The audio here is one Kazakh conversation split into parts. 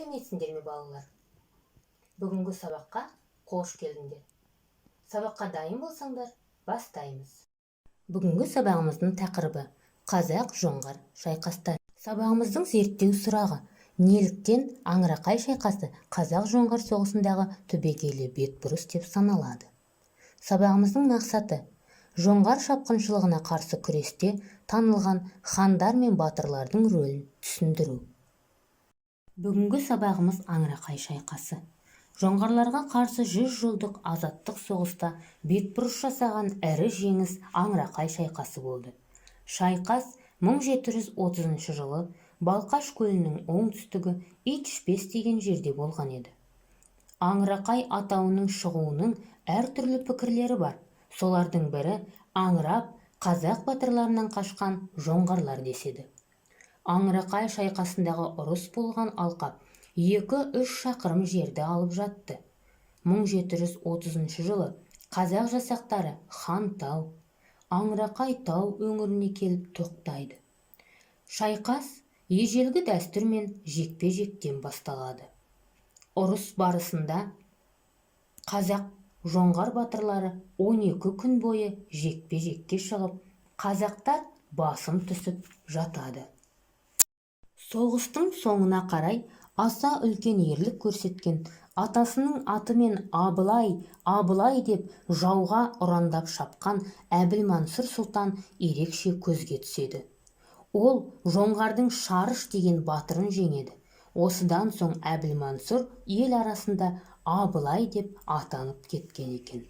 сәлеметсіңдер ме балалар? Бүгінгі сабаққа қош келдіңдер. Сабаққа дайын болсаңдар, бастаймыз. Бүгінгі сабағымыздың тақырыбы қазақ жоңғар шайқастары. Сабағымыздың зерттеу сұрағы: неліктен аңырақай шайқасы қазақ жоңғар соғысындағы түбегейлі бетбұрыс деп саналады? Сабағымыздың мақсаты: жоңғар шапқыншылығына қарсы күресте танылған хандар мен батырлардың рөлін түсіндіру. Бүгінгі сабағымыз аңырақай шайқасы. Жоңғарларға қарсы 100 жылдық азаттық соғыста бетбұрыс жасаған ірі жеңіс аңырақай шайқасы болды. Шайқас 1730 жылы Балқаш көлінің оңтүстігі Итішпес деген жерде болған еді. Аңырақай атауының шығуының әртүрлі пікірлері бар. Солардың бірі аңырап қазақ батырларынан қашқан жоңғарлар деседі. Аңырақай шайқасындағы ұрыс болған алқап 2-3 шақырым жерді алып жатты. 1730 жылы қазақ жасақтары Хантау, Аңырақай тау өңіріне келіп тоқтайды. Шайқас ежелгі дәстүрмен жекпе-жектен басталады. Ұрыс барысында қазақ жоңғар батырлары 12 күн бойы жекпе-жекке шығып, қазақтар басым түсіп жатады. Соғыстың соңына қарай аса үлкен ерлік көрсеткен атасының атымен Абылай деп жауға ұрандап шапқан Әбілмансұр сұлтан ерекше көзге түседі. Ол жоңғардың Шарыш деген батырын жеңеді. Осыдан соң Әбілмансұр ел арасында Абылай деп атанып кеткен екен.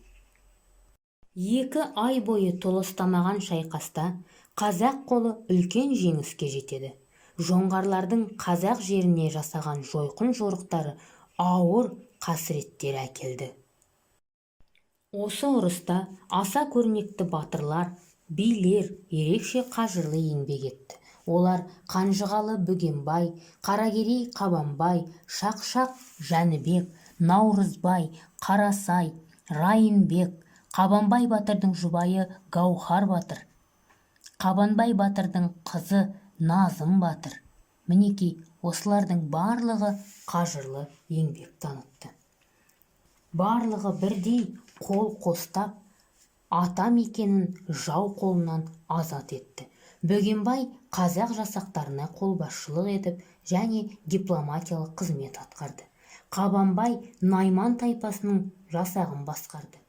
2 ай бойы толастамаған шайқаста қазақ қолы үлкен жеңіске жетеді. Жоңғарлардың қазақ жеріне жасаған жойқын жорықтары ауыр қасіреттер әкелді. Осы ұрыста аса көрнекті батырлар, билер ерекше қажырлы еңбек етті. Олар Қанжығалы Бөгенбай, Қаракерей Қабанбай, Шақшақ Жәнібек, Наурызбай, Қарасай, Райымбек, Қабанбай батырдың жұбайы Гаухар батыр, Қабанбай батырдың қызы Назым батыр. Мінекей, осылардың барлығы қажырлы еңбек танытты. Барлығы бірдей қол қостап, ата мекенін жау қолынан азат етті. Бөгенбай қазақ жасақтарына қолбасшылық етіп және дипломатиялық қызмет атқарды. Қабанбай Найман тайпасының жасағын басқарды.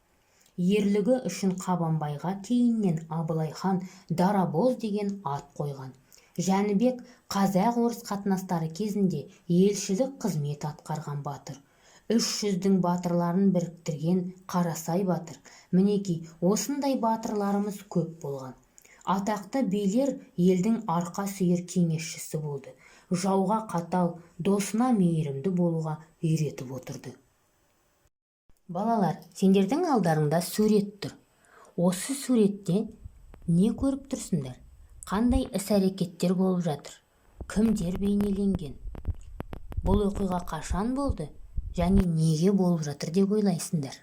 Ерлігі үшін Қабанбайға кейіннен Абылай хан Дарабоз деген ат қойған. Жәнібек қазақ-орыс қатынастары кезінде елшілік қызмет атқарған батыр. 300-дің батырларын біріктірген Қарасай батыр. Мінекей, осындай батырларымыз көп болған. Атақты билер елдің арқа сүйер кеңесшісі болды. Жауға қатал, досына мейірімді болуға үйретіп отырды. Балалар, сендердің алдарыңда сурет тұр. Осы суретте не көріп тұрсыңдар? Қандай іс-әрекеттер болып жатыр? Кімдер бейнеленген? Бұл оқиға қашан болды және неге болып жатыр деп ойлайсыңдар?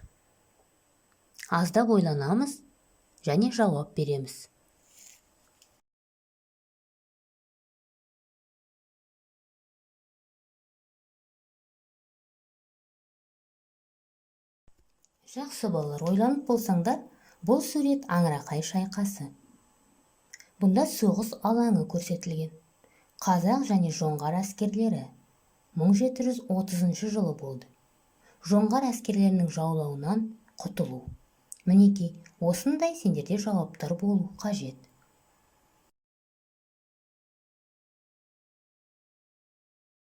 Аздап ойланамыз және жауап береміз. Жақсы балалар, ойланып болсаңдар, бұл сурет аңырақай шайқасы. Бұнда соғыс алаңы көрсетілген. Қазақ және жоңғар әскерлері 1730 жылы болды. Жоңғар әскерлерінің жаулауынан құтылу. Мінекей, осындай сендерде жауаптар болу қажет.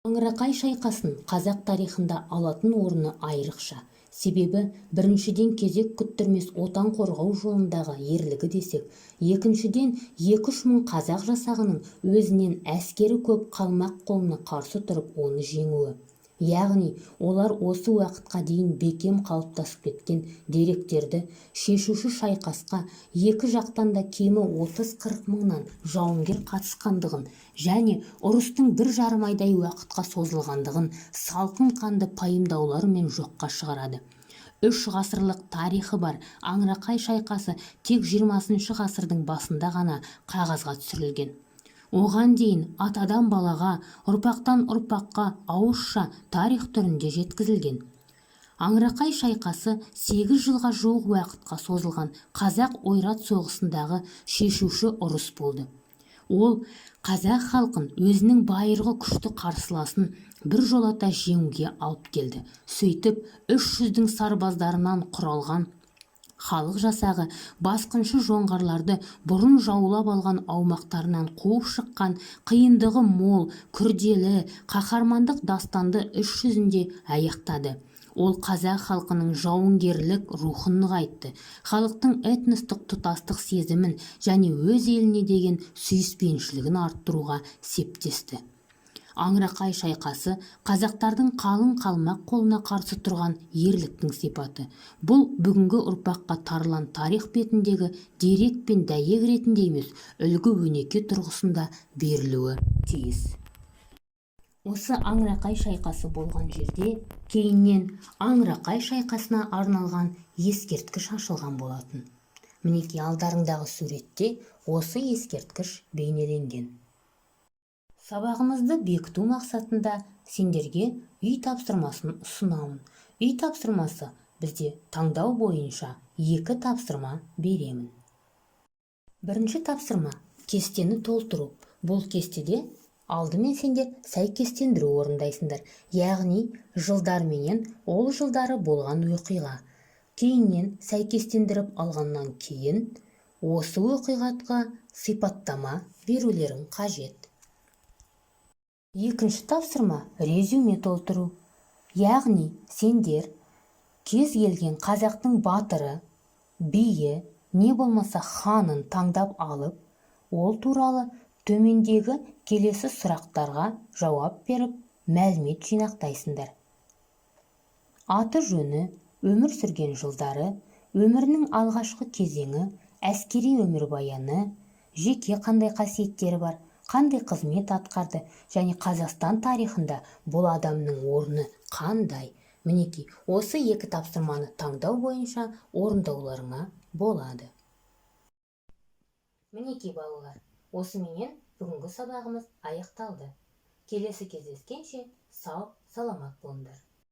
Аңырақай шайқасын қазақ тарихында алатын орны айрықша. Себебі біріншіден кезек күттірмес отан қорғау жолындағы ерлігі десек, екіншіден 2-3 мың қазақ жасағының өзінен әскері көп қалмақ қолына қарсы тұрып оны жеңуі. Яғни, олар осы уақытқа дейін бекем қалыптасып кеткен деректерді шешуші шайқасқа екі жақтан да кемі 30-40 мыңнан жауынгер қатысқандығын және ұрыстың 1,5 айдай уақытқа созылғандығын салқын қанды пайымдауларымен жоққа шығарады. 3 ғасырлық тарихы бар аңырақай шайқасы тек 20 ғасырдың басында ғана қағазға түсірілген. Оған дейін атадан балаға, ұрпақтан ұрпаққа ауызша тарих түрінде жеткізілген. Аңырақай шайқасы 8 жылға жуық уақытқа созылған қазақ ойрат соғысындағы шешуші ұрыс болды. Ол қазақ халқын өзінің байырғы күшті қарсыласын біржолата жеңуге алып келді. Сөйтіп 300-дің сарбаздарынан құралған халық жасағы басқыншы жоңғарларды бұрын жаулап алған аумақтарынан қуып шыққан қиындығы мол, күрделі, қаһармандық дастанды іс жүзінде аяқтады. Ол қазақ халқының жауынгерлік рухын нығайтты, халықтың этностық тұтастық сезімін және өз еліне деген сүйіспеншілігін арттыруға септесті. Аңырақай шайқасы қазақтардың қалың қалмақ қолына қарсы тұрған ерліктің сипаты. Бұл бүгінгі ұрпаққа тарылан тарих бетіндегі дерек пен дәйек ретінде емес, үлгі-өнеге тұрғысында берілуі тиіс. Осы Аңырақай шайқасы болған жерде кейіннен Аңырақай шайқасына арналған ескерткіш ашылған болатын. Мінеки алдарыңдағы суретте осы ескерткіш бейнеленген. Сабағымызды бекіту мақсатында сендерге үй тапсырмасын ұсынамын. Үй тапсырмасы бізде таңдау бойынша 2 тапсырма беремін. Бірінші тапсырма кестені толтыру. Бұл кестеде алдымен сендер сәйкестендіру орындайсыңдар, яғни жылдарменен ол жылдары болған оқиға. Кейіннен сәйкестендіріп алғаннан кейін осы оқиғаға сипаттама берулерің қажет. Екінші тапсырма резюме толтыру. Яғни сендер кез келген қазақтың батыры, биі, не болмаса ханын таңдап алып, ол туралы төмендегі келесі сұрақтарға жауап беріп, мәлімет жинақтайсыңдар. Аты жөні, өмір сүрген жылдары, өмірінің алғашқы кезеңі, әскери өмірбаяны, жеке қандай қасиеттері бар, қандай қызмет атқарды және Қазақстан тарихында бұл адамның орны қандай. Мінеки, осы 2 тапсырманы таңдау бойынша орындауларыңа болады. Мінеки балалар, осыменен бүгінгі сабағымыз аяқталды. Келесі кездескенше сау, саламат болыңдар.